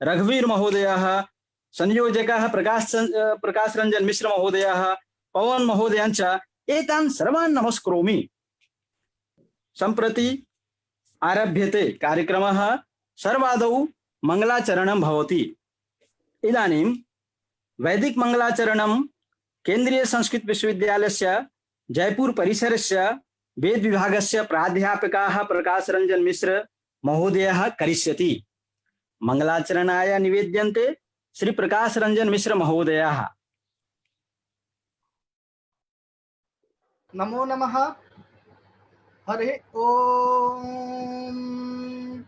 रघुवीर महोदयः, संयोजकः प्रकाश रंजन मिश्र महोदयः, पवन महोदयांच एतान् सर्वान् नमस्करोमि। सम्प्रति आरभ्यते कार्यक्रमः। सर्वादौ मंगलाचरणं भवति। इदानीं वैदिक मंगलाचरणं केंद्रीय संस्कृत विश्वविद्यालयस्य जयपुर परिसरस्य वेद विभागस्य प्राध्यापकः प्रकाश रंजन मिश्र महोदयः करिष्यति। मंगलाचरणाय निवेद्यन्ते श्री प्रकाश रंजन मिश्र महोदयः। नमो नमः। हरि ओम।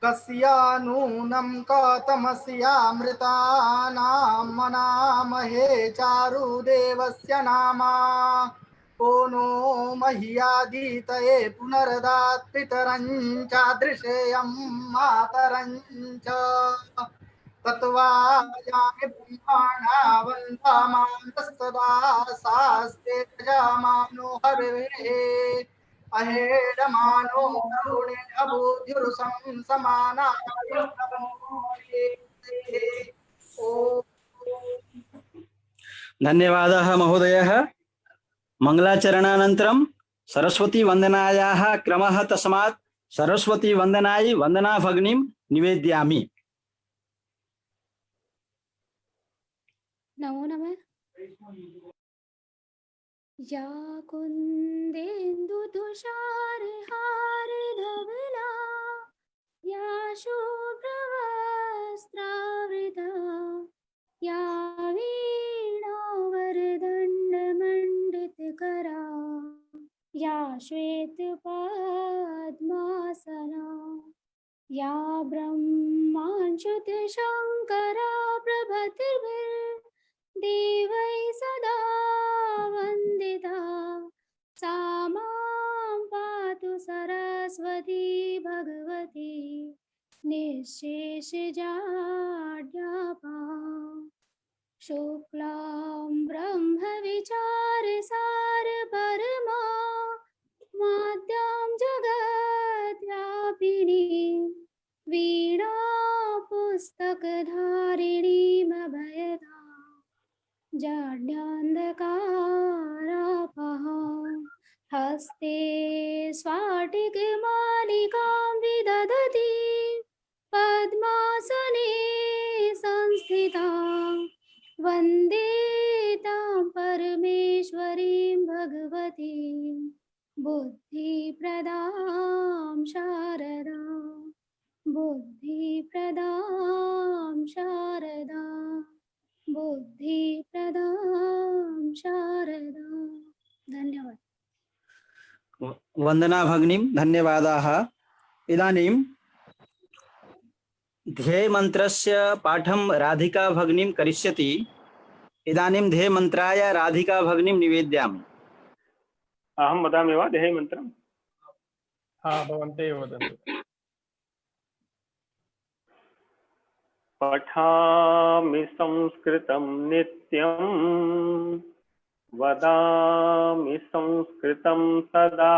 कस्यानूनं कतमस्यामृतानां मनामहे चारुदेवस्य नामा। को नो मह्यादितये पुनरदात् पितरं चादृशेयं मातरं च। तत्वायामि ब्रह्मणा वन्दामानस्तदा सास्ते प्रजामानो हरिवे। अहेडमानो करुणे अबुद्धिरुसं समाना। धन्यवादः महोदयः। मंगलाचरणानन्तरं सरस्वती वन्दनायाः क्रमः, तस्मात् सरस्वती वन्दनायै वन्दना भगिनीं निवेदयामि। नमो नमः। या कुन्देन्दुतुषारहारधवला या शुभ्रवस्त्रावृता या वीणावरदण्डमण्डितकरा या श्वेतपद्मासना या ब्रह्माच्युतशङ्करा प्रभतिर्देवै सदा वन्दिता। सा मां पातु सरस्वती भगवती निःशेषजाड्यापा। शुक्लां ब्रह्मविचारसारपरमा माद्यां जगद्व्यापिनीं वीणा पुस्तकधारिणीमभयदा जाड्यान्धकारापहां। हस्ते स्फाटिकमालिकां विदधति पद्मासने संस्थितां। वन्दे तां परमेश्वरीं भगवतीं बुद्धिप्रदां शारदां। बुद्धिप्रदां शारदां। बुद्धिप्रदां शारदां। धन्यवाद। वन्दना भगिनीं धन्यवादाः। इदानीं ध्येयमन्त्रस्य पाठं राधिका भगिनीं करिष्यति। इदानीं ध्येयमन्त्राय राधिका भगिनीं निवेदयामि। अहं वदामि वा ध्येयमन्त्रं? भवन्ते वदन्तु। पठामि संस्कृतं नित्यं वदामि संस्कृतं सदा।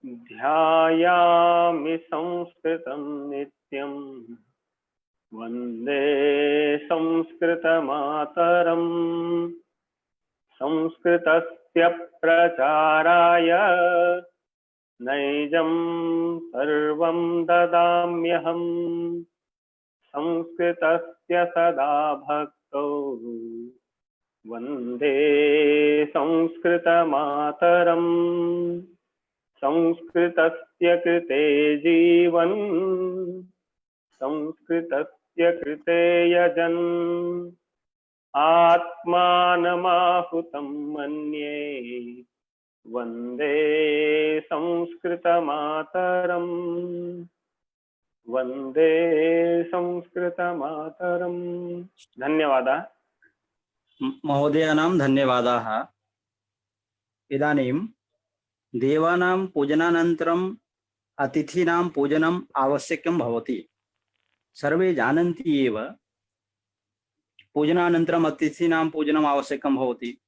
ध्यायामि संस्कृतं नित्यं वन्दे संस्कृतमातरम्। संस्कृतस्य प्रचाराय नैजं सर्वं ददाम्यहम्। संस्कृतस्य सदा भक्तौ वन्दे संस्कृतमातरम्। संस्कृतस्य कृते जीवन् संस्कृतस्य कृते यजन्। आत्मानमाहुतं मन्ये वन्दे संस्कृतमातरम्। वन्दे संस्कृतमातरम्। धन्यवादः। महोदयानां धन्यवादाः। इदानीं देवानां पूजनानन्तरम् अतिथीनां पूजनम् आवश्यकं भवति। सर्वे जानन्ति एव पूजनानन्तरम् अतिथीनां पूजनम् आवश्यकं भवति।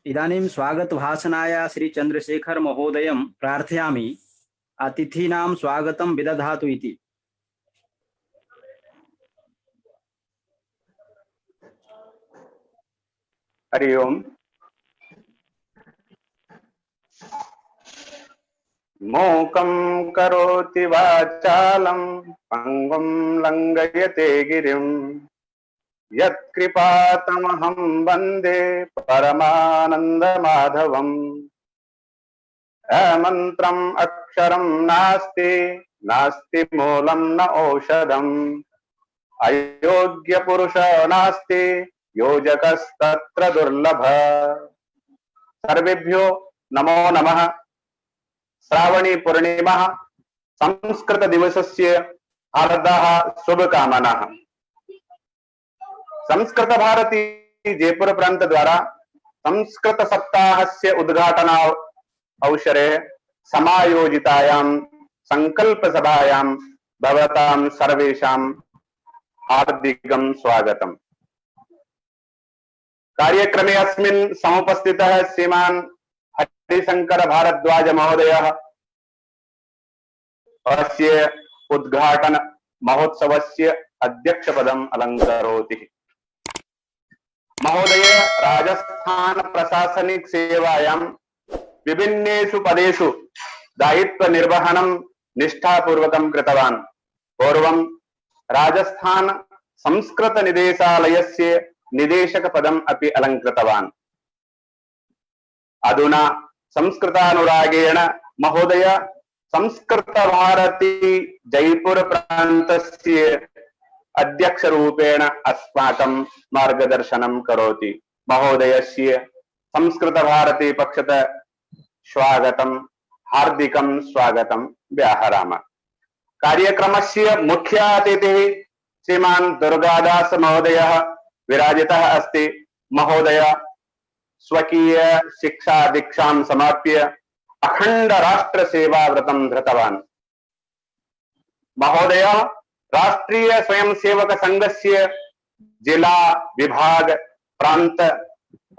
इदानीं स्वागतभाषणाय श्री चन्द्रशेखर महोदयं प्रार्थयामि अतिथीनां स्वागतं विदधातु इति। हरि ओम। मूकं करोति वाचालं पंगुं लंघयते गिरिं यत्कृपातमहं वन्दे परमानन्दमाधवम्। अमन्त्रम् अक्षरं नास्ति नास्ति मूलं न औषधम् अयोग्यपुरुष नास्ति योजकस्तत्र दुर्लभ। सर्वेभ्यो नमो नमः। श्रावणी पूर्णिमा संस्कृत दिवसस्य हार्दः शुभकामनाः। संस्कृत भारती जयपुर प्रांत द्वारा संस्कृत सप्ताहस्य उद्घाटन अवसरे समायोजितायां संकल्प सभायां भवतां सर्वेषां हार्दिकं स्वागतम्। कार्यक्रमे अस्मिन् समुपस्थितः श्रीमान् हरिशंकर भारद्वाज महोदयः अस्य उद्घाटन महोत्सवस्य अध्यक्षपदम् अलङ्करोति। महोदय राजस्थान प्रशासनिक सेवायां विभिन्नेषु पदेषु दायित्व निर्वहणं निष्ठापूर्वकं कृतवान्। पूर्वं राजस्थान संस्कृत निदेशालयस्य निदेशक पदम् अपि अलङ्कृतवान्। अधुना संस्कृतानुरागेण महोदय संस्कृत भारती जयपुर प्रान्तस्य अध्यक्षरूपेण अस्माकं मार्गदर्शनं करोति। महोदयस्य संस्कृत भारती पक्षतः स्वागतं, हार्दिकं स्वागतं व्याहराम। कार्यक्रमस्य मुख्य अतिथिः श्रीमान् दुर्गादास महोदयः विराजितः अस्ति। महोदय स्वकीय शिक्षा दीक्षां समाप्य अखंड राष्ट्र सेवा व्रतं धृतवान्। महोदय राष्ट्रीय स्वयंसेवक संघस्य जिला विभाग प्रांत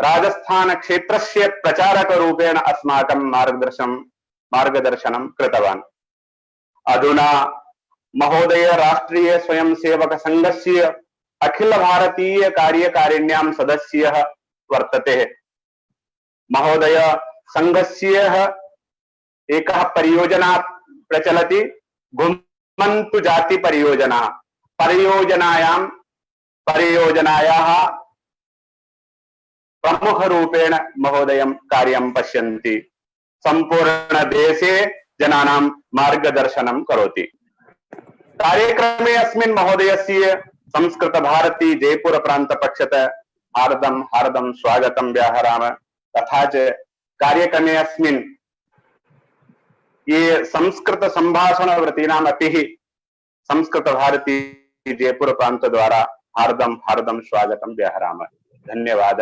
राजस्थान क्षेत्रस्य प्रचारक रूपेण अस्माकं मार्गदर्शनं कृतवान्। अधुना महोदय राष्ट्रीय स्वयंसेवक संघस्य अखिल भारतीय कार्यकारिण्यां सदस्यः वर्तते। महोदय संघस्य एकः परियोजना प्रचलति, घुमन्तु जाति परियोजना। परियोजनायाः प्रमुख रूपेण महोदयं कार्यं पश्यन्ति। संपूर्ण देशे जनानां मार्गदर्शनं करोति। कार्यक्रमे अस्मिन् महोदयस्य संस्कृत भारती जयपुर प्रांत पक्षतः हार्दं स्वागतं व्याहराम। तथा च कार्यक्रमे अस्मिन् ये संस्कृत संभाषण वृत्तीनाम् अपि संस्कृत भारती जयपुर प्रांत द्वारा हार्दं स्वागतं व्याहराम। धन्यवाद।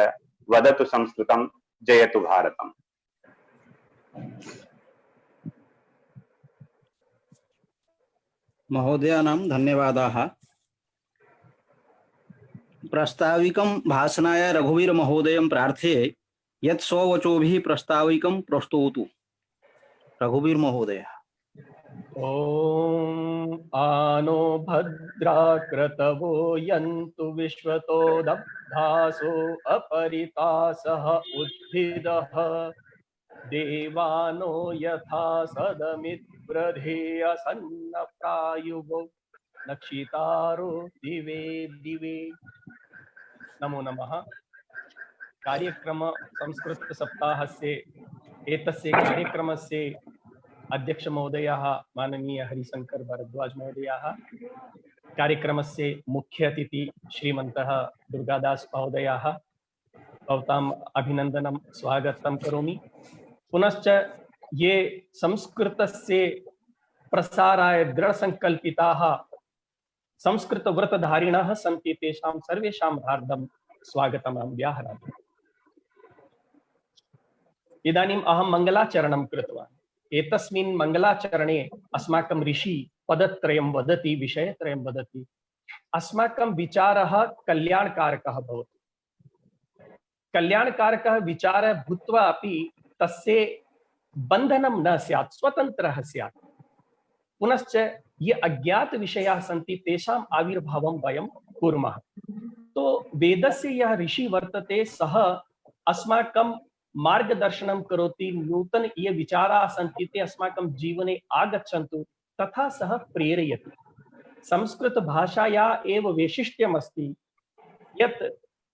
वदतु संस्कृतं, जयतु भारतम्। महोदयानां धन्यवादाः। प्रास्ताविकं भाषणाय रघुवीर महोदयं प्रार्थये यत् स्ववचोभिः प्रास्ताविकं प्रस्तौतु। रघुवीर महोदय। ॐ आनो भद्रा क्रतवो यन्तु विश्वतो दब्धासो अपरितासः उद्भिदः देवानो यथा सदमिद्व्रधेयसन्नप्रायुवो नक्षितारो दिवे दिवे। नमो नमः। कार्यक्रम संस्कृत सप्ताहस्य एतस्य कार्यक्रमस्य अध्यक्ष महोदयः माननीय हरिशंकर भारद्वाज महोदयः, कार्यक्रमस्य मुख्य अतिथि श्रीमन्तः दुर्गादास महोदयः, भवताम् अभिनन्दनं स्वागतं करोमि। पुनश्च ये संस्कृतस्य प्रसाराय दृढसंकल्पिताः संस्कृतव्रतधारिणः सन्ति तेषां सर्वेषां हार्दं स्वागतम् अहं व्याहरामि। इदानीम् अहं मङ्गलाचरणं कृतवान्। एतस्मिन् मङ्गलाचरणे अस्माकं ऋषि पदत्रयं वदति, विषयत्रयं वदति। अस्माकं विचारः कल्याणकारकः भवति। कल्याणकारकः विचारः भूत्वा अपि तस्य बन्धनं न स्यात्, स्वतन्त्रः स्यात्। पुनश्च ये अज्ञात विषयाः सन्ति तेषाम् आविर्भावं वयं कुर्मः। तो वेदस्य यः ऋषि वर्तते सः अस्माकं मार्गदर्शनं करोति, नूतन ये विचाराः सन्ति ते अस्माकं जीवने आगच्छन्तु, तथा सः प्रेरयति। संस्कृतभाषायाः एव वैशिष्ट्यम् अस्ति यत्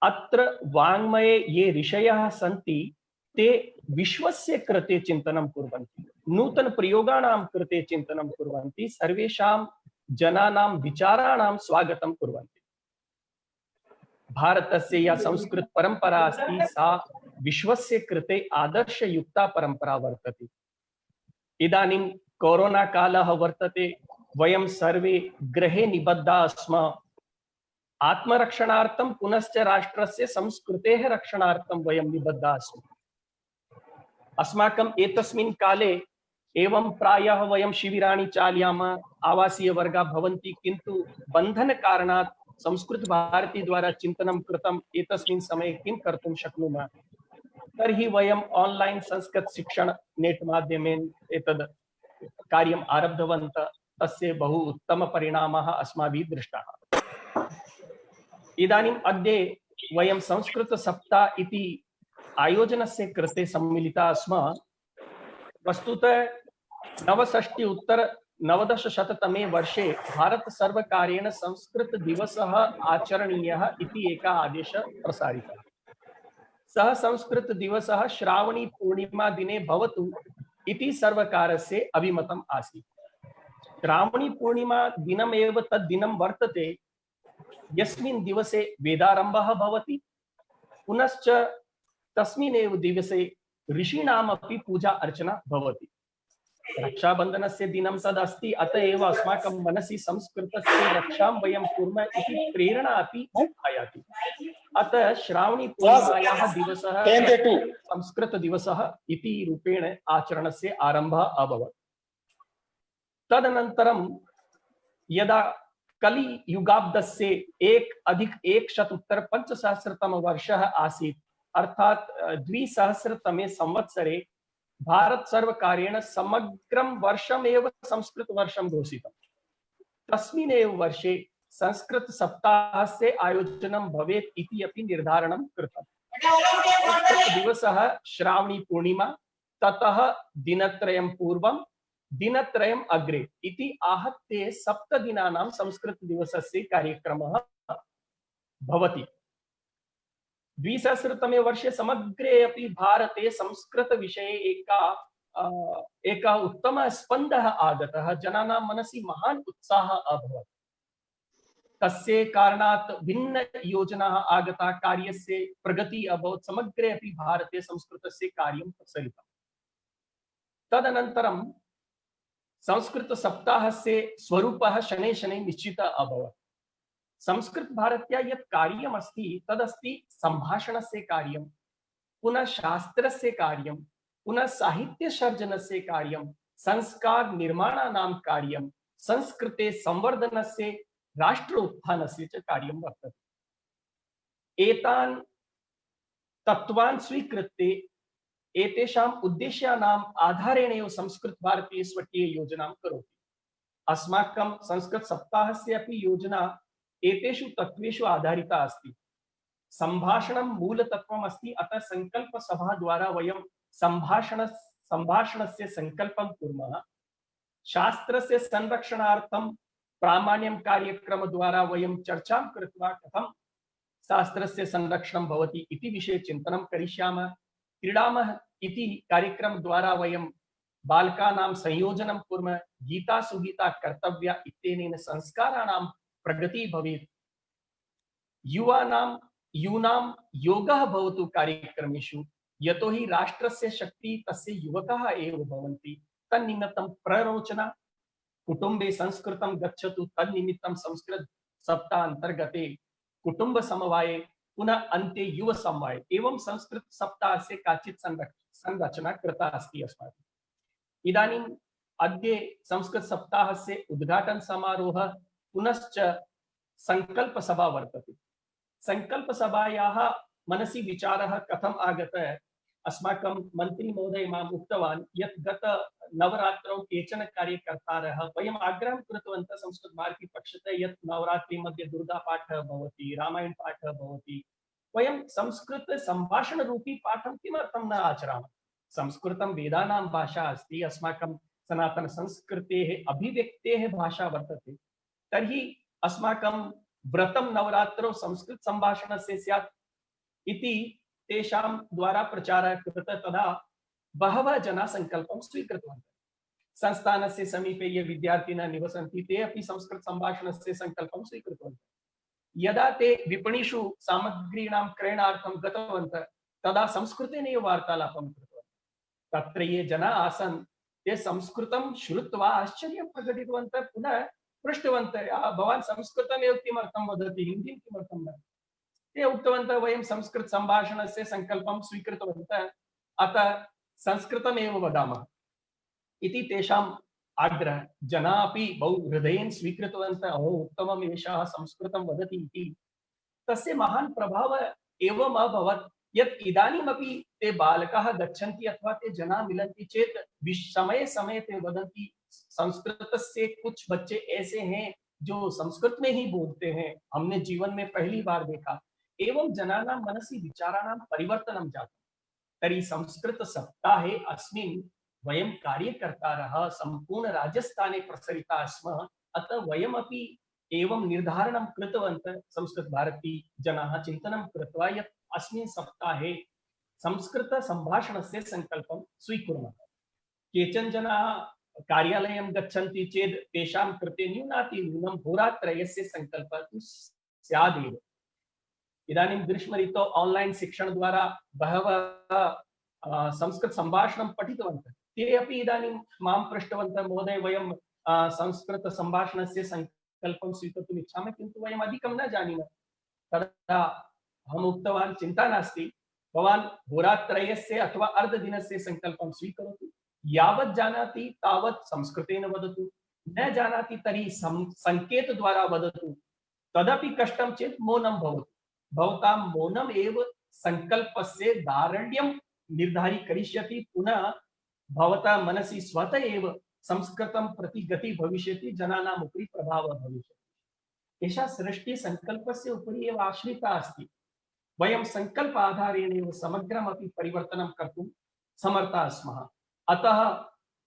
अत्र वाङ्मये ये ऋषयः सन्ति ते विश्वस्य कृते चिन्तनं कुर्वन्ति, नूतनप्रयोगाणां कृते चिन्तनं कुर्वन्ति, सर्वेषां जनानां विचाराणां स्वागतं कुर्वन्ति। भारतस्य या संस्कृत परंपरा अस्ति सा विश्वस्य कृते आदर्शयुक्ता परंपरा वर्तते। इदानीं कोरोना कालः वर्तते, वयं सर्वे गृहे निबद्धाः स्मः। आत्मरक्षणार्थं पुनश्च राष्ट्रस्य संस्कृतेः रक्षणार्थं वयं निबद्धाः स्मः। अस्माकं एतस्मिन् काले एवं प्रायः वयं शिबिराणि चालयामः, आवासीयवर्गाः भवन्ति, किन्तु बन्धनकारणात् संस्कृत भारती द्वारा चिन्तनं कृतम्, एतस्मिन् समये किं कर्तुं शक्नुमः, तर्हि वयम् ऑनलाइन संस्कृत शिक्षण नेट माध्यमेन एतद् कार्यम् आरब्धवन्तः। तस्य बहु उत्तम परिणामाः अस्माभिः दृष्टाः। इदानीम् अद्य वयं संस्कृत सप्ताह इति आयोजनस्य कृते सम्मिलिताः स्मः। वस्तुतः 69 उत्तर 1990 वर्षे भारत सर्वकारेण संस्कृत दिवसः आचरणीयः इति एकः आदेशः प्रसारितः। सः संस्कृत दिवसः श्रावणी पूर्णिमा दिने भवतु इति सर्वकारस्य अभिमतम् आसीत्। श्रावणी पूर्णिमा दिनमेव तद् दिनं वर्तते यस्मिन् दिवसे वेदारम्भः भवति, पुनश्च तस्मिन्नेव दिवसे ऋषीणामपि पूजा अर्चना भवति। रक्षाबन्धनस्य दिनं तदस्ति, अत एव अस्माकं मनसि संस्कृतस्य रक्षां वयं कुर्मः इति प्रेरणा अपि आयाति। अतः श्रावणी पूर्णिमायाः दिवसः संस्कृत दिवसः इति रूपेण आचरणस्य आरम्भः अभवत्। तदनन्तरं यदा कलियुगाब्दस्य 1+1 वर्षः आसीत्, अर्थात् 2000 संवत्सरे भारत सर्वकारेण समग्रं वर्षमेव संस्कृत वर्षं घोषितम्। तस्मिन्नेव वर्षे संस्कृत सप्ताहस्य आयोजनं भवेत् इति अपि निर्धारणं कृतम्। संस्कृत दिवसः श्रावणी पूर्णिमा, ततः दिनत्रयं पूर्वं, दिनत्रयम् अग्रे इति आहत्य 7 दिनानां संस्कृत दिवसस्य कार्यक्रमः भवति। 2000 वर्षे समग्रे अपि भारते संस्कृत विषये एकः उत्तमः स्पन्दः आगतः, जनानां मनसि महान् उत्साहः अभवत्। तस्य कारणात् भिन्न योजनाः आगताः, कार्यस्य प्रगतिः अभवत्, समग्रे अपि भारते संस्कृतस्य कार्यं प्रचलितम्। तदनन्तरं संस्कृत सप्ताहस्य स्वरूपः शनैः शनैः निश्चितः अभवत्। संस्कृत भारत्याः यत् कार्यमस्ति तदस्ति सम्भाषणस्य कार्यं, पुनः शास्त्रस्य कार्यं, पुनः साहित्यसर्जनस्य कार्यं, संस्कार निर्माणानां कार्यं, संस्कृते संवर्धनस्य, राष्ट्र उत्थानस्य च कार्यं वर्तते। एतान् तत्त्वान् स्वीकृत्य एतेषाम् उद्देश्यानाम् आधारेण एव संस्कृत भारती स्वकीय योजनां करोति। अस्माकं संस्कृत सप्ताहस्य अपि योजना एतेषु तत्त्वेषु आधारिता अस्ति। संभाषणं मूलतत्त्वम् अस्ति, अतः संकल्प सभा द्वारा वयं संभाषणस्य संकल्पं कुर्मः। शास्त्रस्य संरक्षणार्थं प्रामाण्यं कार्यक्रम द्वारा वयं चर्चां कृत्वा कथं शास्त्रस्य संरक्षणं भवति इति विषये चिन्तनं करिष्यामः। क्रीडामः इति कार्यक्रम द्वारा वयं बालकानां संयोजनं कुर्मः। गीता सुगीता कर्तव्या इत्यनेन संस्काराणां प्रगति भवेत्। यूनां योगः भवतु कार्यक्रमेषु, यतोहि राष्ट्रस्य शक्ति तस्य युवकाः एव भवन्ति। तन्निमित्तं प्ररोचना, कुटुम्बे संस्कृतं गच्छतु, तन्निमित्तं संस्कृत सप्ताह अंतर्गते कुटुंब समवाये, पुनः अन्ते युव समवाये, एवं संस्कृत सप्ताहस्य काचित् संरचना कृता अस्ति अस्माभिः। इदानीम् अद्य संस्कृत सप्ताहस्य उद्घाटन समारोहः, पुनश्च संकल्प सभा वर्तते। संकल्प सभायाः मनसि विचारः कथम् आगतः, अस्माकं मन्त्री महोदय माम् उक्तवान् यत् गत नवरात्रौ केचन कार्यकर्तारः वयम् आग्रहं कृतवन्तः संस्कृत भारती पक्षतः यत् नवरात्रि मध्ये दुर्गा पाठः भवति, रामायण पाठः भवति, वयं संस्कृत संभाषण रूपी पाठं किमर्थं न आचरामः? संस्कृतं वेदानां भाषा अस्ति, अस्माकं सनातन संस्कृतेः अभिव्यक्तेः भाषा वर्तते। तर्हि अस्माकं व्रतं नवरात्रौ संस्कृत संभाषणस्य स्यात् इति तेषां द्वारा प्रचारः कृतः। तदा बहवः जनाः सङ्कल्पं स्वीकृतवन्तः। संस्थानस्य समीपे ये विद्यार्थिनः निवसन्ति ते अपि संस्कृत संभाषणस्य सङ्कल्पं स्वीकृतवन्तः। यदा ते विपणिषु सामग्रीणां क्रयणार्थं गतवन्तः तदा संस्कृतेनैव वार्तालापं कृतवन्तः। तत्र ये जनाः आसन् ते संस्कृतं श्रुत्वा आश्चर्यं प्रकटितवन्तः। पुनः पृष्टवन्तः, भवान् संस्कृतमेव किमर्थं वदति, हिन्दीं किमर्थं न? ते उक्तवन्तः, वयं संस्कृत संभाषणस्य सङ्कल्पं स्वीकृतवन्तः, अतः संस्कृतमेव वदामः इति तेषाम् आग्रहः। जनाः अपि बहु हृदयेन स्वीकृतवन्तः, ओह उत्तमम्, एषः संस्कृतं वदति इति। तस्य महान् प्रभावः एवम् अभवत् यत् इदानीमपि ते बालकाः गच्छन्ति अथवा ते जनाः मिलन्ति चेत् समय समय ते वदन्ति, संस्कृत से कुछ बच्चे ऐसे हैं जो संस्कृत में ही बोलते हैं, हमने जीवन में पहली बार देखा। एवं जनानां मनसि विचाराणां परिवर्तनं जातम्। तर्हि संस्कृत सप्ताहे अस्मिन् वयं कार्यकर्तारः सम्पूर्ण राजस्थाने प्रसरिताः स्मः। अतः वयमपि एवं निर्धारणं कृतवन्तः, संस्कृत भारती जनाः चिन्तनं कृत्वा यत् अस्मिन् सप्ताहे संस्कृत संभाषणस्य सङ्कल्पं स्वीकुर्मः। केचन जनाः कार्यालयं गच्छन्ति चेत् तेषां कृते न्यूनातिन्यूनं होरात्रयस्य सङ्कल्पः तु स्यादेव। इदानीं ग्रीष्म ऋतौ ऑनलाइन शिक्षण द्वारा बहवः संस्कृत संभाषणं पठितवन्तः। ते अपि इदानीं मां पृष्टवन्तः, महोदय वयं संस्कृत संभाषणस्य सङ्कल्पं स्वीकर्तुम् इच्छामः, किन्तु वयम् अधिकं न जानीमः। तदा अहम् उक्तवान्, चिन्ता नास्ति, भवान् होरात्रयस्य अथवा अर्धदिनस्य सङ्कल्पं स्वीकरोतु। यावत् जानाति तावत् संस्कृतेन वदतु, न जानाति तर्हि संकेतद्वारा वदतु। तदपि कष्टं चेत् मौनं भवतु। भवतां मौनम् एव सङ्कल्पस्य दारण्यं निर्धारीकरिष्यति। पुनः भवता मनसि स्वतः एव संस्कृतं प्रति गतिः भविष्यति, जनानाम् उपरि प्रभावः भविष्यति। एषा सृष्टिः सङ्कल्पस्य उपरि एव आश्रिता अस्ति। वयं सङ्कल्प आधारेण एव समग्रमपि परिवर्तनं कर्तुं समर्थाः स्मः। अतः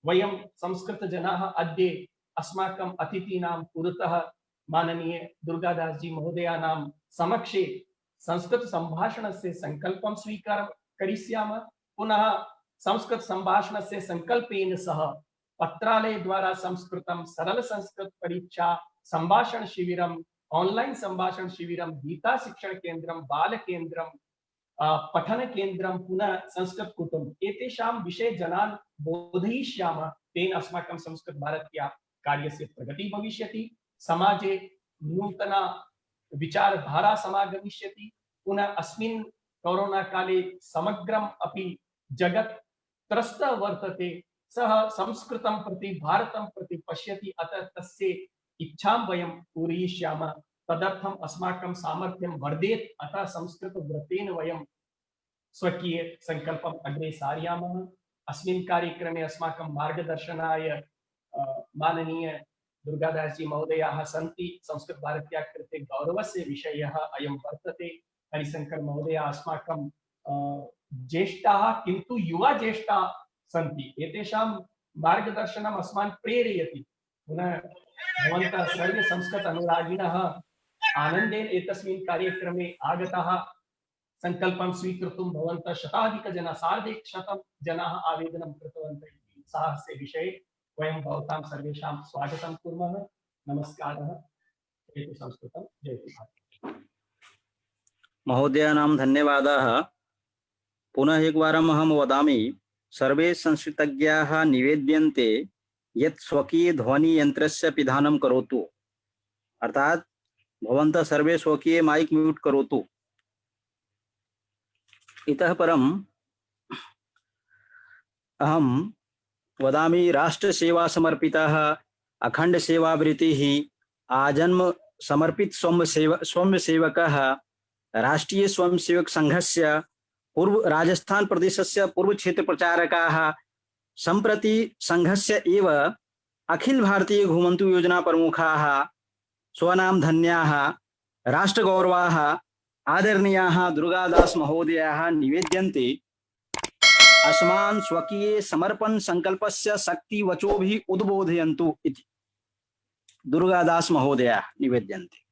वयं संस्कृतजनाः अद्य अस्माकम् अतिथीनां पुरतः माननीय दुर्गादास जी महोदयानां समक्षे संस्कृत संभाषणस्य सङ्कल्पं करिष्यामः। पुनः संस्कृत संभाषणस्य सङ्कल्पेन सह पत्रालय द्वारा संस्कृतं सरल संस्कृत परीक्षा संभाषण शिबिरम्, ऑनलाइन संभाषण शिबिरं, गीता शिक्षण केन्द्रं, बाल केन्द्रं, पठन केन्द्रं, पुनः संस्कृत कुटुम्ब एतेषां विषये जनान् बोधयिष्यामः। तेन अस्माकं संस्कृत भारत्या कार्यस्य प्रगतिः भविष्यति, समाजे नूतना विचारधारा समागमिष्यति। पुनः अस्मिन् कोरोना काले समग्रम् अपि जगत् त्रस्तः वर्तते, सः संस्कृतं प्रति भारतं प्रति पश्यति। अतः तस्य इच्छां वयं पूरयिष्यामः। तदर्थम् अस्माकं सामर्थ्यं वर्धेत्। अतः संस्कृतव्रतेन वयं स्वकीय सङ्कल्पम् अग्रे सारयामः। अस्मिन् कार्यक्रमे अस्माकं मार्गदर्शनाय माननीय दुर्गादास जी महोदयाः सन्ति। संस्कृत भारत्याः कृते गौरवस्य विषयः अयं वर्तते। हरिशङ्कर महोदयाः अस्माकं ज्येष्ठाः किन्तु युवा ज्येष्ठाः सन्ति। एतेषां मार्गदर्शनम् अस्मान् प्रेरयति। पुनः भवन्तः सर्वे संस्कृत अनुरागिणः आनन्देन एतस्मिन् कार्यक्रमे आगताः। सङ्कल्पं स्वीकर्तुं भवन्तः शताधिकजनाः, 150 जनाः आवेदनं कृतवन्तः। उत्साहस्य विषये वयं भवतां सर्वेषां स्वागतं कुर्मः। नमस्कारः। जयतु संस्कृतं, जयतु भारतम्। महोदयानां धन्यवादाः। पुनः एकवारम् अहं वदामि, सर्वे संस्कृतज्ञाः निवेद्यन्ते यत् स्वकीय ध्वनियन्त्रस्य पिधानं करोतु। अर्थात् भवन्तः सर्वे स्वकीय माइक म्यूट करोतु। इतः परम् अहं वदामि, राष्ट्रसेवा समर्पितः अखंड सेवावृत्तिः आजन्म समर्पित स्वयंसेवकः राष्ट्रीय स्वयंसेवक संघस्य पूर्व राजस्थान प्रदेशस्य पूर्व क्षेत्र प्रचारकाः सम्प्रति संघस्य एव अखिल भारतीय घुमन्तु योजना प्रमुखाः स्वनाम धन्याः राष्ट्रगौरवाः आदरणीयाः दुर्गादास महोदयाः निवेद्यन्ते अस्मान् स्वकीये समर्पण संकल्पस्य शक्तिवचोभिः उद्बोधयन्तु इति दुर्गादास महोदयाः निवेद्यन्ते।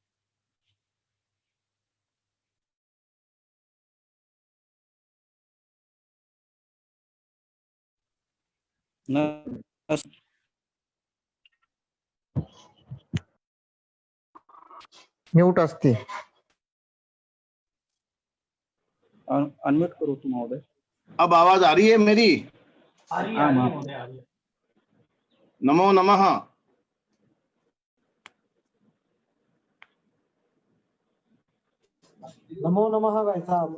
म्यूट अस्ति। अनम्यूट करो तुम महोदय। अब आवाज आ रही है मेरी? आ रही है महोदय, आ रही है। नमो नमः। नमो नमः भाई साहब।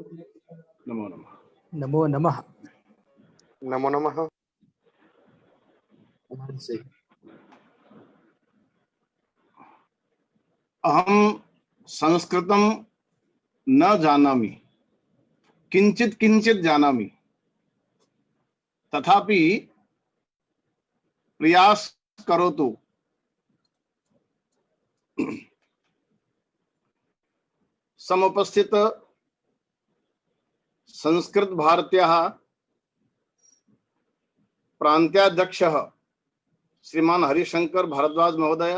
नमो नमः। नमो नमः। नमो नमः। अहम संस्कृतं न जानामि, किंचित किंचित जानामि, तथापि प्रयास करोतु। समुपस्थित संस्कृत भारत्याः प्रांत्याध्यक्षः श्रीमान हरिशंकर भारद्वाज महोदय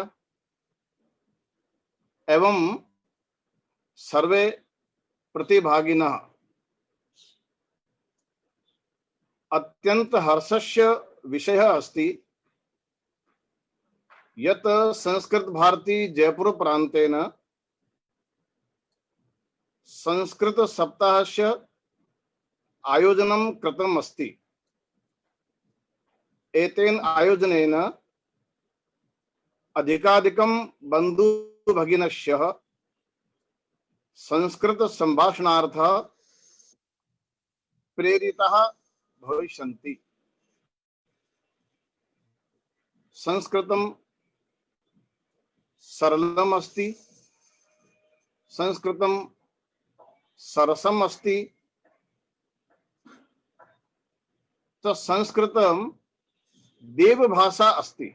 एवं सर्वे प्रतिभागिनः अत्यंत हर्षस्य विषयः अस्ति यत् संस्कृत भारती जयपुर प्रान्तेन संस्कृत सप्ताहस्य आयोजनं कृतम् अस्ति। एतेन आयोजनेन अधिकाधिकं बन्धु भगिनश्यः संस्कृत संभाषणार्थं प्रेरिताः भविष्यन्ति। संस्कृतं सरलम् अस्ति, संस्कृतं सरसम् अस्ति, तो संस्कृतं देवभाषा अस्ति।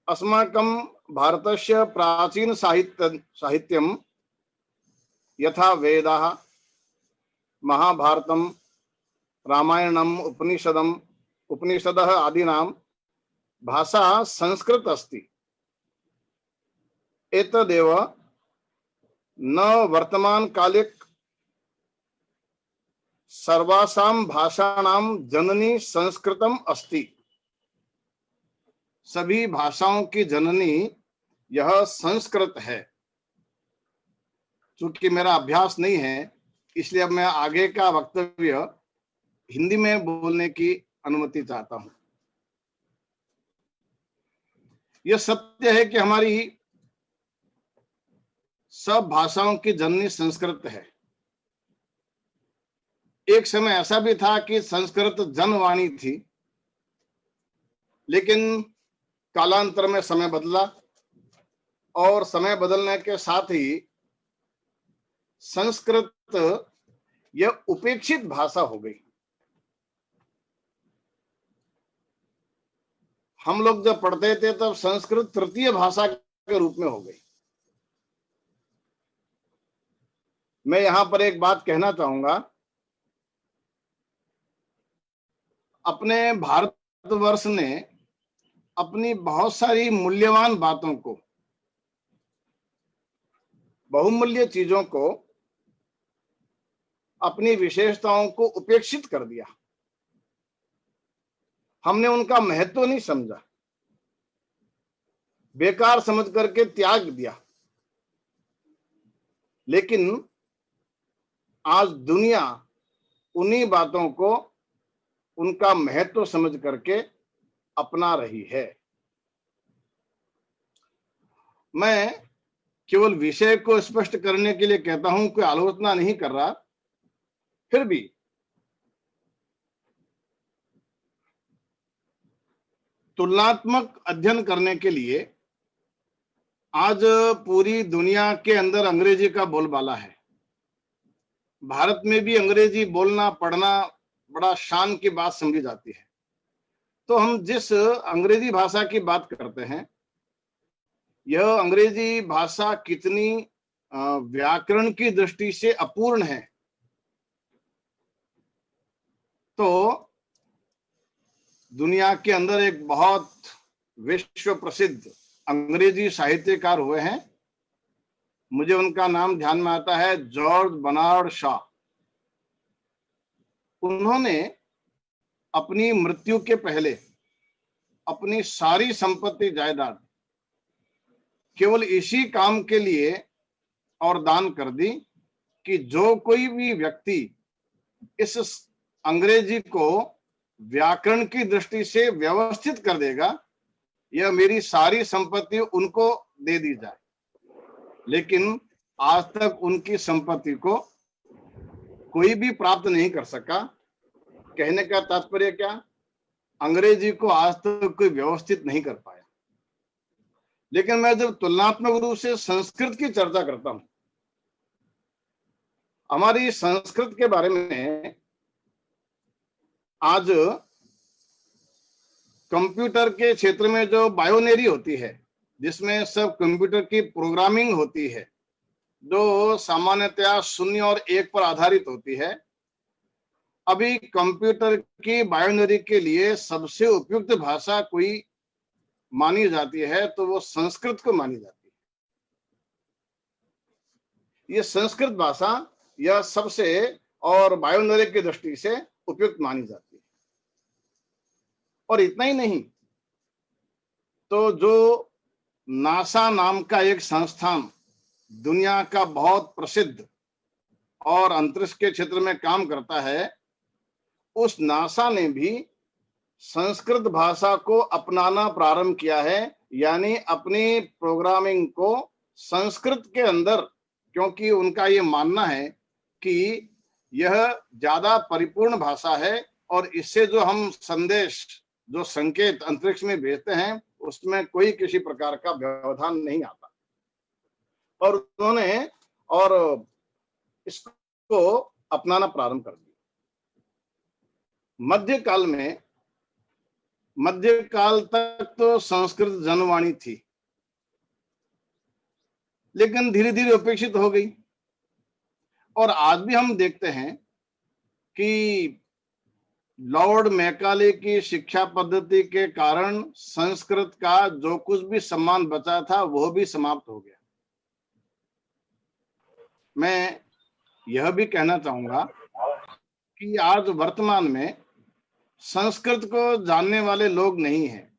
अस्माकं भारतस्य प्राचीन साहित्यं यथा वेदाः, महाभारतं, रामायणम्, उपनिषदः आदीनां भाषा संस्कृत अस्ति। एतदेव न वर्तमान कालिक सर्वासां भाषाणां जननी संस्कृतम अस्ति। सभी भाषाओं की जननी यह संस्कृत है। चूंकि मेरा अभ्यास नहीं है, इसलिए अब मैं आगे का वक्तव्य हिंदी में बोलने की अनुमति चाहता हूं। यह सत्य है कि हमारी सब भाषाओं की जननी संस्कृत है। एक समय ऐसा भी था कि संस्कृत जनवाणी थी, लेकिन कालांतर में समय बदला और समय बदलने के साथ ही संस्कृत यह उपेक्षित भाषा हो गई। हम लोग जब पढ़ते थे तब संस्कृत तृतीय भाषा के रूप में हो गई। मैं यहां पर एक बात कहना चाहूंगा। अपने भारतवर्ष ने अपनी बहुत सारी मूल्यवान बातों को, बहुमूल्य चीजों को, अपनी विशेषताओं को उपेक्षित कर दिया। हमने उनका महत्व नहीं समझा, बेकार समझ करके त्याग दिया। लेकिन आज दुनिया उन्हीं बातों को उनका महत्व समझ करके अपना रही है। मैं केवल विषय को स्पष्ट करने के लिए कहता हूं, कोई आलोचना नहीं कर रहा। फिर भी तुलनात्मक अध्ययन करने के लिए आज पूरी दुनिया के अंदर अंग्रेजी का बोलबाला है। भारत में भी अंग्रेजी बोलना पढ़ना बड़ा शान की बात समझी जाती है। तो हम जिस अंग्रेजी भाषा की बात करते हैं, यह अंग्रेजी भाषा कितनी व्याकरण की दृष्टि से अपूर्ण है, तो दुनिया के अंदर एक बहुत विश्व प्रसिद्ध अंग्रेजी साहित्यकार हुए हैं, मुझे उनका नाम ध्यान में आता है, जॉर्ज बर्नार्ड शॉ। उन्होंने अपनी मृत्यु के पहले अपनी सारी संपत्ति जायदाद केवल इसी काम के लिए और दान कर दी कि जो कोई भी व्यक्ति इस अंग्रेजी को व्याकरण की दृष्टि से व्यवस्थित कर देगा, यह मेरी सारी संपत्ति उनको दे दी जाए। लेकिन आज तक उनकी संपत्ति को कोई भी प्राप्त नहीं कर सका। कहने का तात्पर्य क्या? अंग्रेजी को आज तक कोई व्यवस्थित नहीं कर पाया। लेकिन मैं जब तुलनात्मक रूप से संस्कृत की चर्चा करता हूं, हमारी संस्कृत के बारे में आज कंप्यूटर के क्षेत्र में जो बायोनरी होती है, जिसमें सब कंप्यूटर की प्रोग्रामिंग होती है, जो सामान्यतया 0 और 1 पर आधारित होती है, अभी कंप्यूटर की बायोनरी के लिए सबसे उपयुक्त भाषा कोई मानी जाती है तो वो संस्कृत को मानी जाती है। ये संस्कृत भाषा यह सबसे और बायोनरी की दृष्टि से उपयुक्त मानी जाती है। और इतना ही नहीं, तो जो नासा नाम का एक संस्थान दुनिया का बहुत प्रसिद्ध और अंतरिक्ष के क्षेत्र में काम करता है, उस नासा ने भी संस्कृत भाषा को अपनाना प्रारंभ किया है, यानी अपनी प्रोग्रामिंग को संस्कृत के अंदर, क्योंकि उनका ये मानना है कि यह ज्यादा परिपूर्ण भाषा है और इससे जो हम संदेश, जो संकेत अंतरिक्ष में भेजते हैं, उसमें कोई किसी प्रकार का व्यवधान नहीं आता। और उन्होंने और इसको अपनाना प्रारंभ कर दिया। मध्यकाल तक तो संस्कृत जनवाणी थी, लेकिन धीरे धीरे उपेक्षित हो गई। और आज भी हम देखते हैं कि लॉर्ड मैकाले की शिक्षा पद्धति के कारण संस्कृत का जो कुछ भी सम्मान बचा था वह भी समाप्त हो गया। मैं यह भी कहना चाहूंगा कि आज वर्तमान में संस्कृत को जानने वाले लोग नहीं हैं।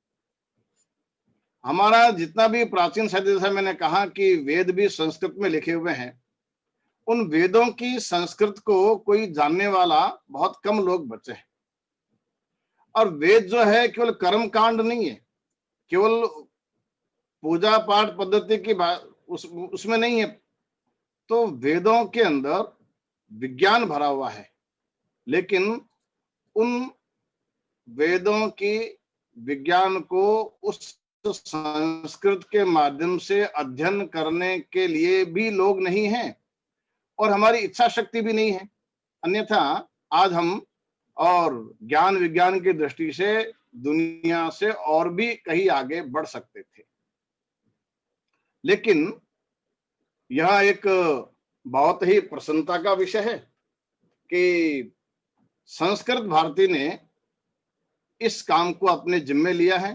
हमारा जितना भी प्राचीन साहित्य, जैसा मैंने कहा कि वेद भी संस्कृत में लिखे हुए हैं, उन वेदों की संस्कृत को कोई जानने वाला बहुत कम लोग बचे हैं। और वेद जो है केवल कर्म कांड नहीं है, केवल पूजा पाठ पद्धति की बात उसमें नहीं है। तो वेदों के अंदर विज्ञान भरा हुआ है, लेकिन उन वेदों की विज्ञान को उस संस्कृत के माध्यम से अध्ययन करने के लिए भी लोग नहीं हैं और हमारी इच्छा शक्ति भी नहीं है। अन्यथा आज हम और ज्ञान विज्ञान की दृष्टि से दुनिया से और भी कहीं आगे बढ़ सकते थे। लेकिन यह एक बहुत ही प्रसन्नता का विषय है कि संस्कृत भारती ने इस काम को अपने जिम्मे लिया है।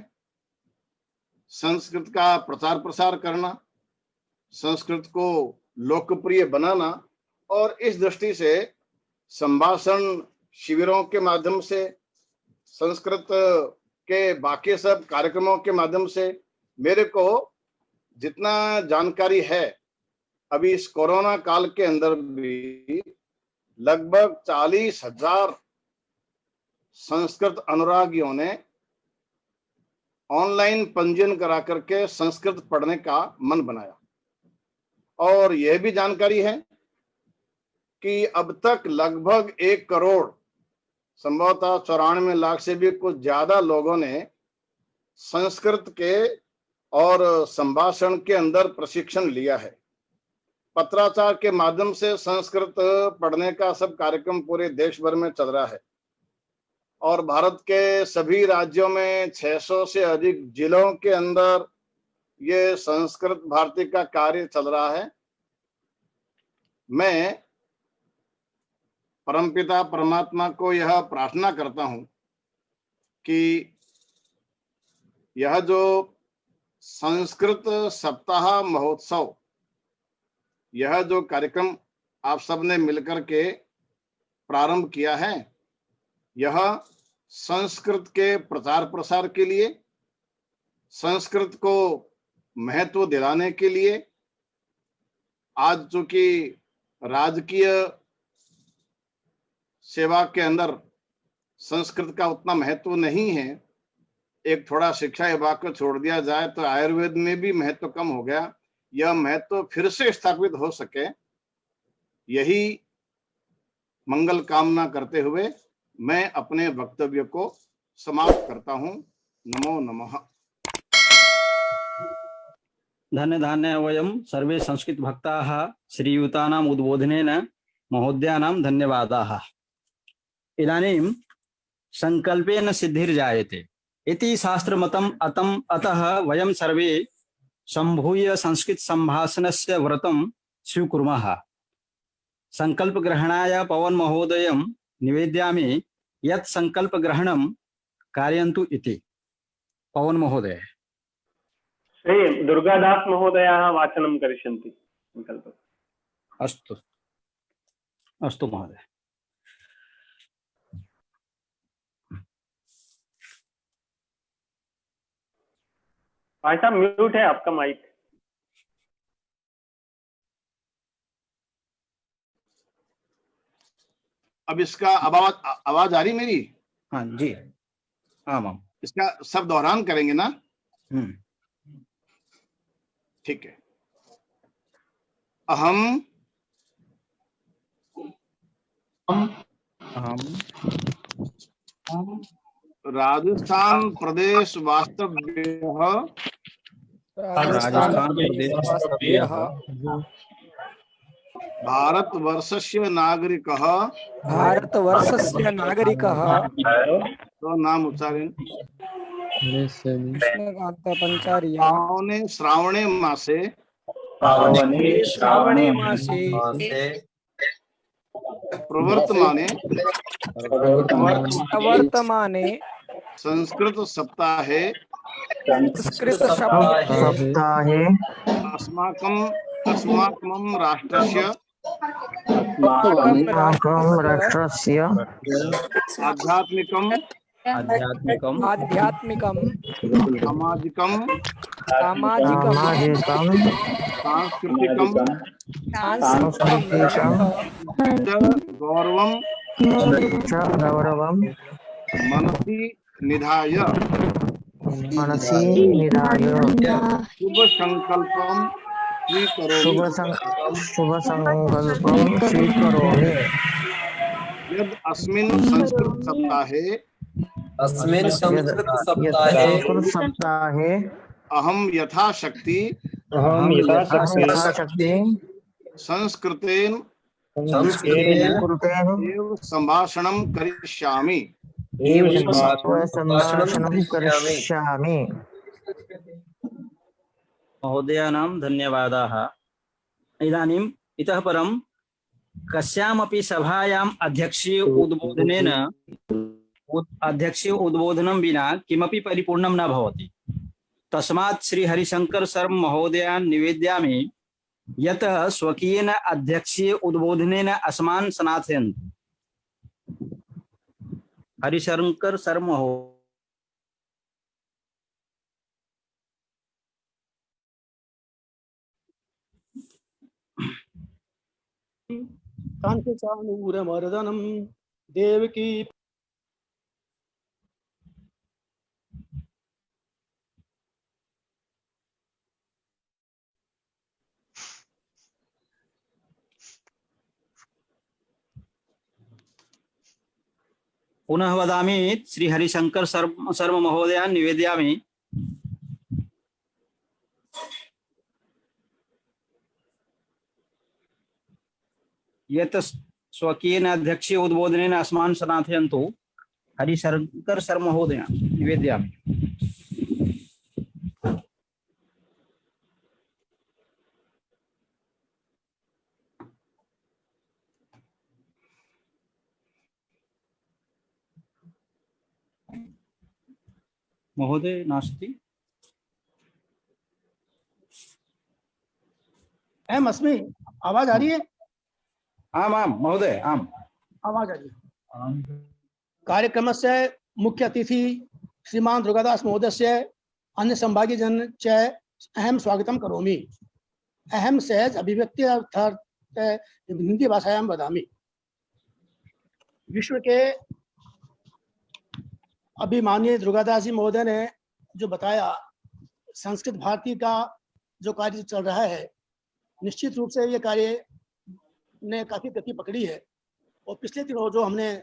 संस्कृत का प्रचार प्रसार करना, संस्कृत को लोकप्रिय बनाना, और इस दृष्टि से संभाषण शिविरों के माध्यम से, संस्कृत के बाकी सब कार्यक्रमों के माध्यम से मेरे को जितना जानकारी है, अभी इस कोरोना काल के अंदर भी लगभग 40,000 संस्कृत अनुरागियों ने ऑनलाइन पंजीयन करा करके संस्कृत पढ़ने का मन बनाया। और यह भी जानकारी है कि अब तक लगभग 1 करोड़, संभवतः 94 लाख से भी कुछ ज्यादा लोगों ने संस्कृत के और संभाषण के अंदर प्रशिक्षण लिया है। पत्राचार के माध्यम से संस्कृत पढ़ने का सब कार्यक्रम पूरे देश भर में चल रहा है और भारत के सभी राज्यों में 600 से अधिक जिलों के अंदर ये संस्कृत भारती का कार्य चल रहा है। मैं परमपिता परमात्मा को यह प्रार्थना करता हूं कि यह जो संस्कृत सप्ताह महोत्सव, यह जो कार्यक्रम आप सबने मिलकर के प्रारंभ किया है, यह संस्कृत के प्रचार प्रसार के लिए, संस्कृत को महत्व दिलाने के लिए, आज चूंकि राजकीय सेवा के अंदर संस्कृत का उतना महत्व नहीं है, एक थोड़ा शिक्षा विभाग को छोड़ दिया जाए तो आयुर्वेद में भी महत्व कम हो गया, यह महत्व फिर से स्थापित हो सके, यही मंगल कामना करते हुए मैं अपने वक्तव्य को समाप्त करता हूं। नमो नमः। धन्य धान्य वयम सर्वे संस्कृत भक्ताः श्रीयुतानाम् उद्बोधनेन महोदयानां धन्यवादाः। इदानीं संकल्पेन सिद्धिर्जायते इति शास्त्रमतम् अतः वयं सर्वे संभूय संस्कृत संभाषणस्य व्रतं स्वीकुर्मः। संकल्प ग्रहणाय पवन महोदयं निवेदयामि यत् संकल्प ग्रहणं कारयन्तु इति। पवन महोदय। श्री दुर्गादास महोदयाः वाचनं करिष्यन्ति संकल्प। अस्तु अस्तु महोदय। भाई साहब म्यूट है आपका माइक। अब इसका आवाज आ रही मेरी? हाँ जी, आम आम। इसका सब दोहरान करेंगे ना? ठीक है। अहम राजस्थान प्रदेश वास्तव्यः भारतवर्षस्य नागरिकः तो नाम उच्चारण श्रावणे मासे प्रवर्तमाने संस्कृत सप्ताहे अस्माकं राष्ट्रस्य आध्यात्मिकं सामाजिकं सांस्कृतिकं गौरवं मनसि निधाय शुभ संकल्पं स्वीकरोमि यद् अस्मिन् संस्कृत सप्ताहे अहं यथाशक्ति संस्कृतेन एव संभाषणं करिष्यामि। महोदयानां धन्यवादाः। इदानीम् इतः परं कस्यामपि सभायाम् अध्यक्षीय उद्बोधनं विना किमपि परिपूर्णं न भवति। तस्मात् श्री हरिशंकर शर्मा महोदयान् निवेदयामि यत् स्वकीयेन अध्यक्षीय उद्बोधनेन अस्मान् सनाथयन्तु। हरिशंकर शर्मा महोदय। कांचचानूरमर्दनं देवकी पुनः वदामि श्री हरिशंकर शर्मा महोदयान् निवेदयामि यत् स्वकीयेन अध्यक्षीय उद्बोधनेन अस्मान् सनाथयन्तु। हरिशंकर शर्मा महोदयान् निवेदयामि। महोदय नास्ति। अहम अस्मि, आवाज आ रही है? आम आम महोदय आम। आवाज आ रही है। कार्यक्रमस्य मुख्य अतिथि श्रीमान दुर्गादास महोदयस्य अन्य संभागीजन च अहम स्वागतं करोमि। अहम सहज अभिव्यक्ति अर्थात हिंदी भाषायां वदामि। विश्व के अभिमानी दुर्गादास जी महोदय ने जो बताया, संस्कृत भारती का जो कार्य चल रहा है, निश्चित रूप से ये कार्य ने काफी गति पकड़ी है। और पिछले दिनों जो हमने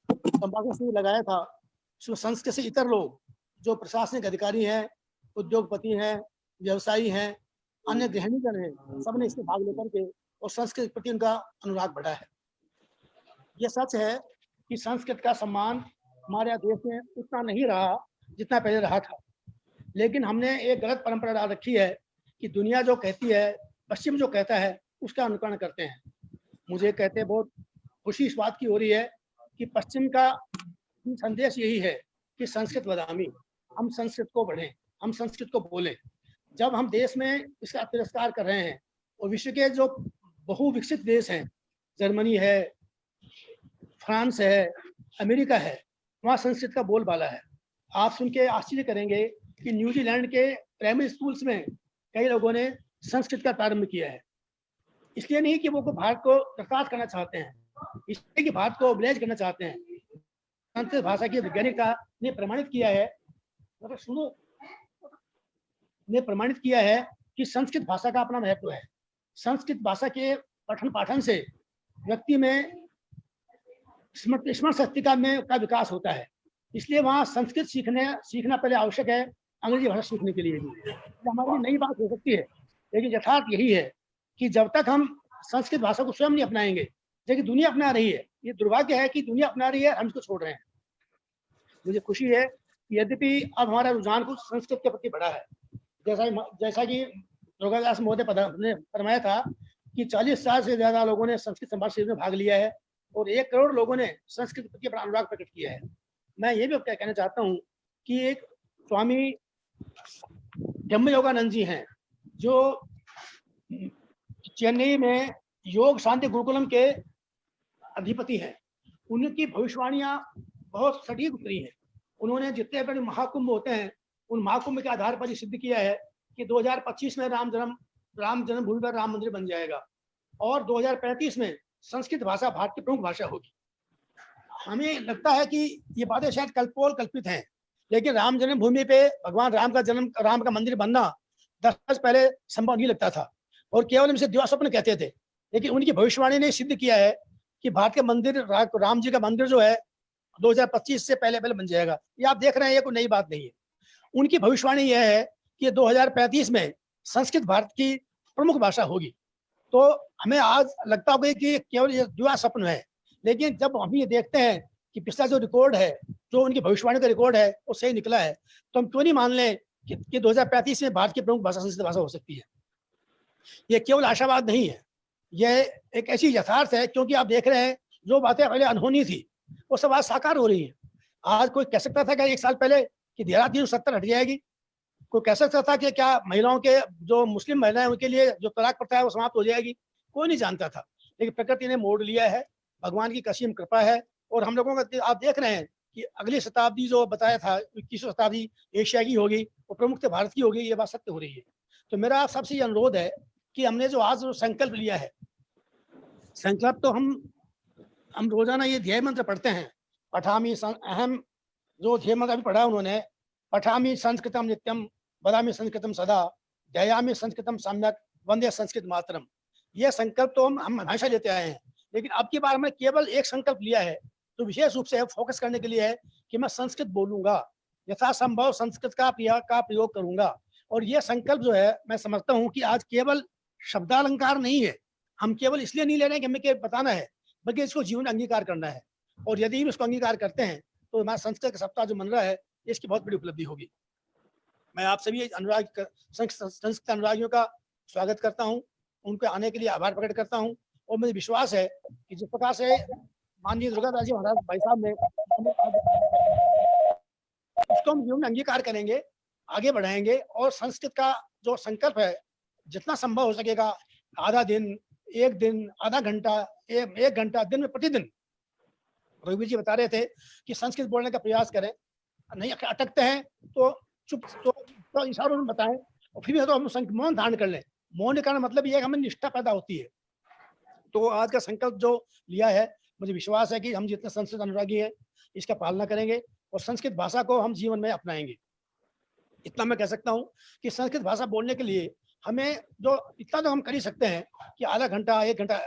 संभागों से लगाया था, उसमें संस्कृत से इतर लोग जो प्रशासनिक अधिकारी हैं, उद्योगपति हैं, व्यवसायी हैं, अन्य गृहिणीगण हैं, सबने इसमें भाग लेकर के और संस्कृत के प्रति उनका अनुराग बढ़ा है। ये सच है कि संस्कृत का सम्मान हमारे देश में उतना नहीं रहा जितना पहले रहा था, लेकिन हमने एक गलत परंपरा डाल रखी है कि दुनिया जो कहती है, पश्चिम जो कहता है, उसका अनुकरण करते हैं। मुझे कहते बहुत खुशी इस बात की हो रही है कि पश्चिम का संदेश यही है कि संस्कृत वदामि, हम संस्कृत को पढ़ें, हम संस्कृत को बोलें। जब हम देश में इसका तिरस्कार कर रहे हैं और विश्व के जो बहुविकसित देश हैं, जर्मनी है, फ्रांस है, अमेरिका है, वहाँ संस्कृत का बोलबाला है। आप सुन के आश्चर्य करेंगे कि न्यूजीलैंड के प्राइमरी स्कूल्स में कई लोगों ने संस्कृत का प्रारंभ किया है। इसलिए नहीं कि वो भारत को प्रकाश करना चाहते हैं, इसलिए कि भारत को ओबलाइज करना चाहते हैं। संस्कृत भाषा की वैज्ञानिकता ने प्रमाणित किया है, सुनो, ने प्रमाणित किया है कि संस्कृत भाषा का अपना महत्व है। संस्कृत भाषा के पठन पाठन से व्यक्ति में स्मरण शक्ति का विकास होता है। इसलिए वहाँ संस्कृत सीखना पहले आवश्यक है, अंग्रेजी भाषा सीखने के लिए भी। हमारी लिए नई बात हो सकती है, लेकिन यथार्थ यही है कि जब तक हम संस्कृत भाषा को स्वयं नहीं अपनाएंगे, जबकि दुनिया अपना रही है, ये दुर्भाग्य है कि दुनिया अपना रही है, हम इसको छोड़ रहे हैं। मुझे खुशी है कि यद्यपि अब हमारा रुझान कुछ संस्कृत के प्रति बढ़ा है। जैसा कि दुर्गादास महोदय ने फरमाया था कि 40 साल से ज्यादा लोगों ने संस्कृत संवाद शिविर में भाग लिया है और 1 करोड़ लोगों ने संस्कृत के प्रति अपना अनुराग प्रकट किया है। मैं ये भी कहना चाहता हूँ कि एक स्वामी ब्रह्मयोगानंद जी हैं, जो चेन्नई में योग शांति गुरुकुलम के अधिपति हैं। उनकी भविष्यवाणियां बहुत सटीक उतरी हैं। उन्होंने जितने बड़े महाकुंभ होते हैं, उन महाकुंभ के आधार पर सिद्ध किया है कि 2025 में राम जन्मभूमि पर राम मंदिर बन जाएगा और 2035 में संस्कृत भाषा भारत की प्रमुख भाषा होगी। हमें लगता है कि ये बातें शायद कल्पित हैं, लेकिन राम जन्मभूमि पे भगवान राम का मंदिर बनना 10 वर्ष पहले संभव नहीं लगता था और केवल इनसे दिवा स्वप्न कहते थे। लेकिन उनकी भविष्यवाणी ने सिद्ध किया है कि भारत के मंदिर, राम जी का मंदिर जो है 2025 से पहले बन जाएगा। ये आप देख रहे हैं, ये कोई नई बात नहीं है। उनकी भविष्यवाणी यह है कि 2035 में संस्कृत भारत की प्रमुख भाषा होगी। तो हमें आज लगता होगा कि केवल ये दुआ स्वप्न है, लेकिन जब हम ये देखते हैं कि पिछला जो रिकॉर्ड है, जो उनकी भविष्यवाणी का रिकॉर्ड है, वो सही निकला है, तो हम क्यों नहीं मान लें कि 2035 में भारत की प्रमुख भाषा संस्कृत भाषा हो सकती है। ये केवल आशावाद नहीं है, यह एक ऐसी यथार्थ है, क्योंकि आप देख रहे हैं जो बातें पहले अनहोनी थी वो सब आज साकार हो रही है। आज कोई कह सकता था कि 1 साल पहले कि धारा 370 हट जाएगी, कोई कह सकता था कि क्या महिलाओं के जो मुस्लिम महिलाएं उनके लिए जो तलाक प्रथा है वो समाप्त हो जाएगी, कोई नहीं जानता था। लेकिन प्रकृति ने मोड़ लिया है, भगवान की कसीम कृपा है। और हम लोगों का आप देख रहे हैं कि अगली शताब्दी जो बताया था 21वीं शताब्दी एशिया की होगी, वो प्रमुख भारत की होगी, ये बात सत्य हो रही है। तो मेरा आप सबसे ये अनुरोध है कि हमने जो आज संकल्प लिया है, संकल्प तो हम रोजाना ये ध्येय मंत्र पढ़ते हैं, पठामी अहम, जो ध्येय मंत्र अभी पढ़ा उन्होंने, पठामी संस्कृतम नित्यम, वदामि संस्कृतम सदा, ध्यायामि संस्कृतम सम्यक, वंदे संस्कृत मातरम। यह संकल्प तो हम हमेशा लेते आए हैं, लेकिन अब की बार में केवल एक संकल्प लिया है तो विशेष रूप से फोकस करने के लिए है कि मैं संस्कृत बोलूंगा, यथासंभव संस्कृत का प्रयोग करूंगा। और यह संकल्प जो है, मैं समझता हूं कि आज केवल शब्दालंकार नहीं है, हम केवल इसलिए नहीं ले रहे हैं कि हमें क्या बताना है, बल्कि इसको जीवन अंगीकार करना है। और यदि हम इसको अंगीकार करते हैं तो हमारा संस्कृत का सप्ताह जो मन रहा है, इसकी बहुत बड़ी उपलब्धि होगी। मैं आप सभी संस्कृत अनुरागियों का स्वागत करता हूं, उनके आने के लिए आभार प्रकट करता हूं। और मुझे विश्वास है कि जिस प्रकार से माननीय दुर्गादास जी महाराज भाई साहब ने उसको हम जीवन में अंगीकार करेंगे, आगे बढ़ाएंगे और संस्कृत का जो संकल्प है जितना संभव हो सकेगा, आधा दिन, एक दिन, आधा घंटा, एक घंटा दिन में प्रतिदिन। रघुवीर जी बता रहे थे कि संस्कृत बोलने का प्रयास करें, नहीं अटकते हैं तो चुप तो इशारों में बताएं, और फिर भी तो हम मौन धारण कर लें। मौन के कारण मतलब ये है कि हमें निष्ठा पैदा होती है। तो आज का संकल्प जो लिया है, मुझे विश्वास है कि हम जितने संस्कृत अनुरागी हैं इसका पालना करेंगे और संस्कृत भाषा को हम जीवन में अपनाएंगे। इतना मैं कह सकता हूँ कि संस्कृत भाषा बोलने के लिए हमें जो इतना तो हम कर ही सकते हैं कि आधा घंटा, एक घंटा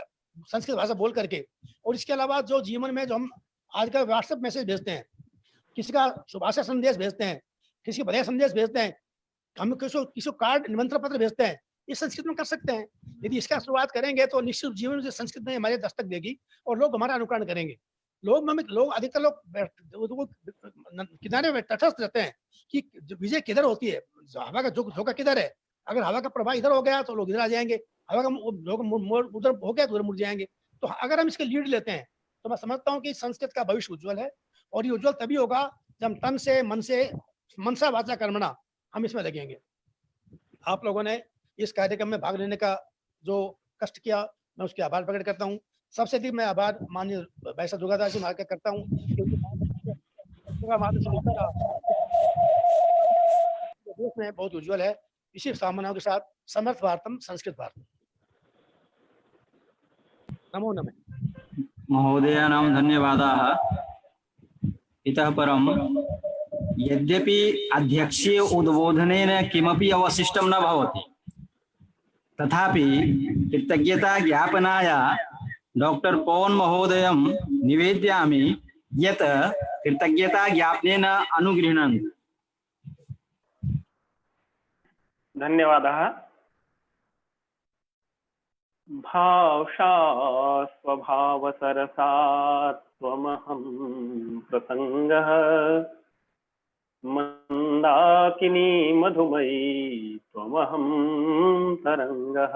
संस्कृत भाषा बोल करके, और इसके अलावा जो जीवन में जो हम आजकल व्हाट्सएप मैसेज भेजते हैं, किसी का शुभाशय संदेश भेजते हैं, किसी बधाई संदेश भेजते हैं, हम किसी कार्ड निमंत्रण पत्र भेजते हैं, ये संस्कृत में कर सकते हैं। यदि इसका शुरुआत करेंगे तो निश्चित जीवन में संस्कृत में हमारे दस्तक देगी और लोग हमारा अनुकरण करेंगे। लोग अधिकतर लोग किनारे में तटस्थ रहते हैं कि विजय किधर होती है, हवा का झोंका किधर है। अगर हवा का प्रभाव इधर हो गया तो लोग इधर आ जाएंगे, हवा का उधर हो गया तो उधर मुड़ जाएंगे। तो अगर हम इसके लीड लेते हैं तो मैं समझता हूँ कि संस्कृत का भविष्य उज्जवल है, और ये उज्जवल तभी होगा जब हम तन से, मन से, मनसा वाचा कर्मणा हम इसमें लगेंगे। आप लोगों ने इस कार्यक्रम में भाग लेने का जो कष्ट किया, मैं उसके आभार प्रकट करता हूँ। सबसे अधिक मैं आभार माननीय भाई साहब दुर्गादास जी महाराज का करता हूँ, देश में बहुत उज्जवल है। इसी कामनाओं के साथ समर्थ भारतम संस्कृत भारतम। नमो नमः। महोदयानां धन्यवादाः। इतः परं यद्यपि अध्यक्षीय उद्बोधनेन किमपि अवशिष्टं न भवति, तथापि कृतज्ञता ज्ञापनाय डॉक्टर पवन महोदयं निवेदयामि यत् कृतज्ञता ज्ञापनेन अनुगृह्णन्तु। धन्यवादः। भाषा स्वभावसरसात् त्वमहं प्रसङ्गः, मन्दाकिनी मधुमयी त्वमहं तरङ्गः,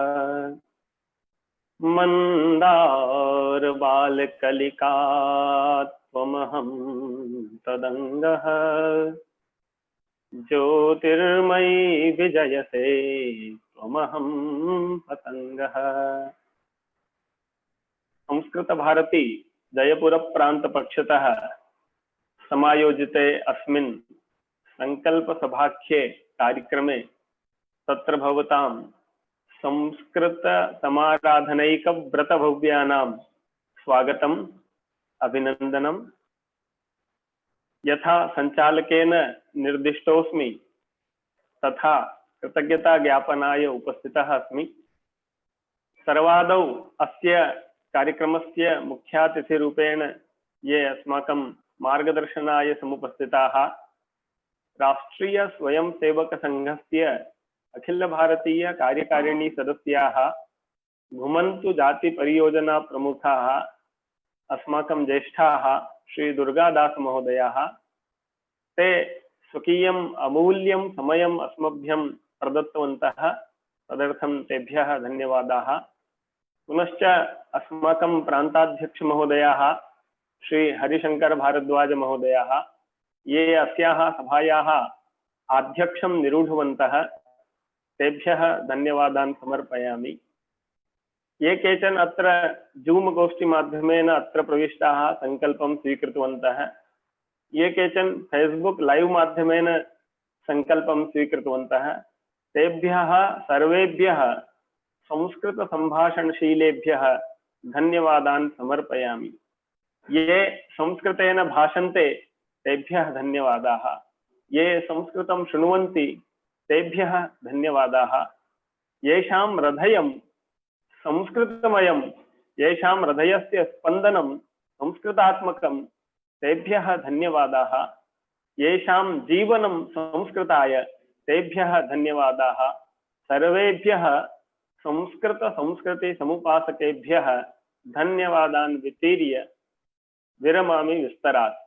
मन्दारबालकलिका त्वमहं तदङ्गः, ज्योतिर्मयी विजयसे त्वमहं पतङ्गः। संस्कृत भारती जयपुर प्रांत पक्षतः समायोजिते अस्मिन् संकल्प सभाख्ये कार्यक्रमे तत्र भवतां संस्कृत समाराधनैक व्रत भव्यानां स्वागतम् अभिनंदनम्। यथा संचालकेन निर्दिष्टोऽस्मि तथा कृतज्ञता ज्ञापनाय उपस्थितः अस्मि। सर्वादौ अस्य कार्यक्रमस्य मुख्यातिथिरूपेण ये अस्माकं मार्गदर्शनाय समुपस्थिताः राष्ट्रीय स्वयंसेवक संघस्य अखिल भारतीय कार्यकारिणी सदस्याः, घुमन्तु जाति परियोजना प्रमुखाः, अस्माकं ज्येष्ठाः श्री दुर्गादास महोदयाः, ते स्वकीयम् अमूल्यं समयम् अस्मभ्यं प्रदत्तवन्तः, तदर्थं तेभ्यः धन्यवादाः। पुनश्च अस्माकं प्रान्ताध्यक्ष महोदयाः श्री हरिशंकर भारद्वाज महोदयाः, ये अस्याः सभायाः आध्यक्षं निरूढवन्तः, तेभ्यः धन्यवादान् समर्पयामि। ये केचन अत्र जूम गोष्ठी माध्यमेन अत्र प्रविष्टाः संकल्पं स्वीकृतवन्तः, ये केचन फेसबुक लाइव माध्यमेन संकल्पं स्वीकृतवन्तः, तेभ्यः सर्वेभ्यः संस्कृत संभाषणशीलेभ्यः धन्यवादान् समर्पयामि। ये संस्कृतेन भाषन्ते तेभ्यः धन्यवादाः, ये संस्कृतं शृण्वन्ति तेभ्यः धन्यवादाः, येषां हृदयं संस्कृतमयं, येषां हृदयस्य स्पन्दनं संस्कृतात्मकं, तेभ्यः धन्यवादाः, येषां जीवनं संस्कृताय, तेभ्यः धन्यवादाः। सर्वेभ्यः संस्कृत संस्कृति समुपासकेभ्यः धन्यवादान् वितीर्य विरमामि विस्तरात्।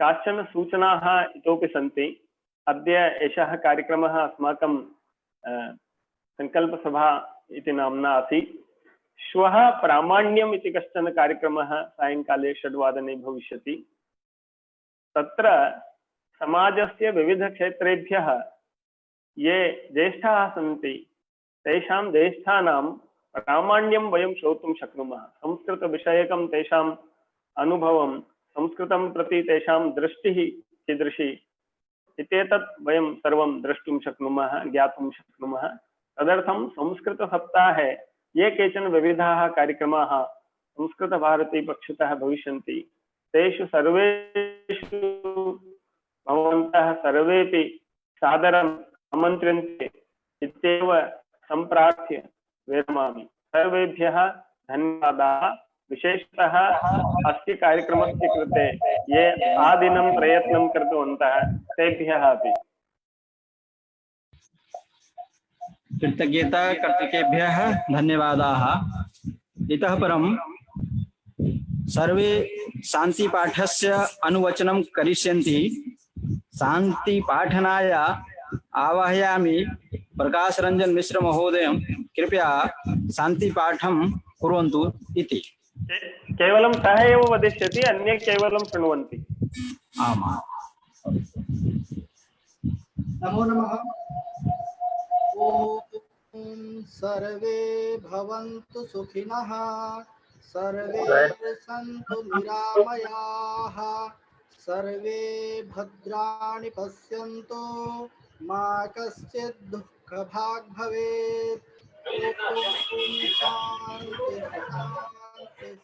काश्चन सूचनाः इतोपि सन्ति। अद्य एषः कार्यक्रमः अस्माकं संकल्पसभा इति नाम्ना आसीत्। श्वः प्रामाण्यम् इति कश्चन कार्यक्रमः सायङ्काले 6 वादने भविष्यति। तत्र समाजस्य विविधक्षेत्रेभ्यः ये ज्येष्ठाः सन्ति तेषां ज्येष्ठानां प्रामाण्यं वयं श्रोतुं शक्नुमः। संस्कृतविषयकं तेषाम् अनुभवं, संस्कृतं प्रति तेषां दृष्टिः कीदृशी इत्येतत् वयं सर्वं द्रष्टुं शक्नुमः, ज्ञातुं शक्नुमः। तदर्थं संस्कृतसप्ताहे ये केचन विविधाः कार्यक्रमाः संस्कृतभारतीपक्षतः भविष्यन्ति तेषु सर्वेषु भवन्तः सर्वेपि सादरम् आमन्त्र्यन्ते इत्येव सम्प्रार्थ्य विरमामि। सर्वेभ्यः धन्यवादाः। विशेषतः अस्य कार्यक्रमस्य कृते ये आदिनं प्रयत्नं कृतवन्तः तेभ्यः अपि कृतज्ञता कर्तृकेभ्यः धन्यवादाः। इतः परं सर्वे शान्तिपाठस्य अनुवचनं करिष्यन्ति। शान्तिपाठनाय आवाहयामि प्रकाश रंजन मिश्र महोदयं कृपया शान्तिपाठं कुर्वन्तु इति। केवलं सः एव वदिष्यति, अन्ये केवलं शृण्वन्ति। आमां। नमो नमः। ॐ सर्वे भवन्तु सुखिनः, सर्वे सन्तु निरामयाः, सर्वे भद्राणि पश्यन्तु, मा कश्चित् दुःखभाग् भवेत्। ॐ शान्ति शान्ति